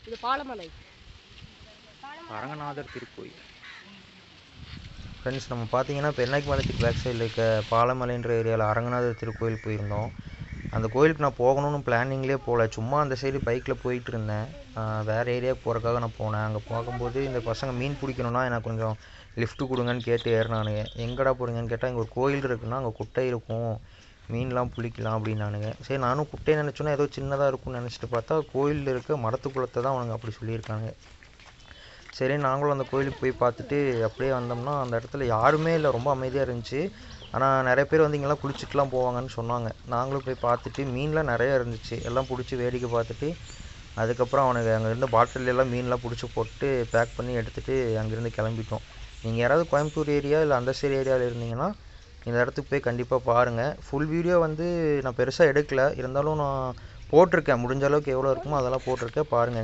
இது பாலமலை அரங்கநாதர் திருக்கோயில். ஃப்ரெண்ட்ஸ், நம்ம பார்த்தீங்கன்னா பெருநாய்க்குமலைக்கு பேக் சைடில் இருக்க பாலமலைன்ற ஏரியாவில் அரங்கநாதர் திருக்கோயில் போயிருந்தோம். அந்த கோயிலுக்கு நான் போகணும்னு பிளானிங்லேயே போகல, சும்மா அந்த சைடு பைக்கில் போயிட்டு இருந்தேன். வேறு ஏரியாவுக்கு போகிறக்காக நான் போனேன். அங்கே பார்க்கும்போது இந்த பசங்க மீன் பிடிக்கணுன்னா எனக்கு கொஞ்சம் லிஃப்ட்டு கொடுங்கன்னு கேட்டு ஏறினானுங்க. எங்கடா போகிறீங்கன்னு கேட்டால் இங்கே ஒரு கோயில் இருக்குன்னா அங்கே குட்டை இருக்கும், மீன்லாம் பிடிக்கலாம் அப்படின்னானுங்க. சரி, நானும் குட்டை நினச்சோன்னா ஏதோ சின்னதாக இருக்கும்னு நினச்சிட்டு பார்த்தா கோயிலில் இருக்க மரத்துக்குள்ளத்தை தான் அவனுங்க அப்படி சொல்லியிருக்காங்க. சரி, நாங்களும் அந்த கோயிலுக்கு போய் பார்த்துட்டு அப்படியே வந்தோம்னா அந்த இடத்துல யாருமே இல்லை, ரொம்ப அமைதியாக இருந்துச்சு. ஆனால் நிறைய பேர் வந்து இங்கெல்லாம் குளிச்சுட்டுலாம் போவாங்கன்னு சொன்னாங்க. நாங்களும் போய் பார்த்துட்டு மீன்லாம் நிறையா இருந்துச்சு, எல்லாம் பிடிச்சி வேடிக்கை பார்த்துட்டு அதுக்கப்புறம் அவனுக்கு அங்கேருந்து பாட்டிலெல்லாம் மீன்லாம் பிடிச்சி போட்டு பேக் பண்ணி எடுத்துகிட்டு அங்கேருந்து கிளம்பிட்டோம். நீங்கள் யாராவது கோயம்புத்தூர் ஏரியா இல்லை அந்த சைடு ஏரியாவில் இருந்தீங்கன்னா இந்த இடத்துக்கு போய் கண்டிப்பாக பாருங்கள். ஃபுல் வீடியோ வந்து நான் பெருசாக எடுக்கலை, இருந்தாலும் நான் போட்டிருக்கேன், முடிஞ்ச அளவுக்கு எவ்வளோ இருக்குமோ அதெல்லாம் போட்டிருக்கேன், பாருங்கள்.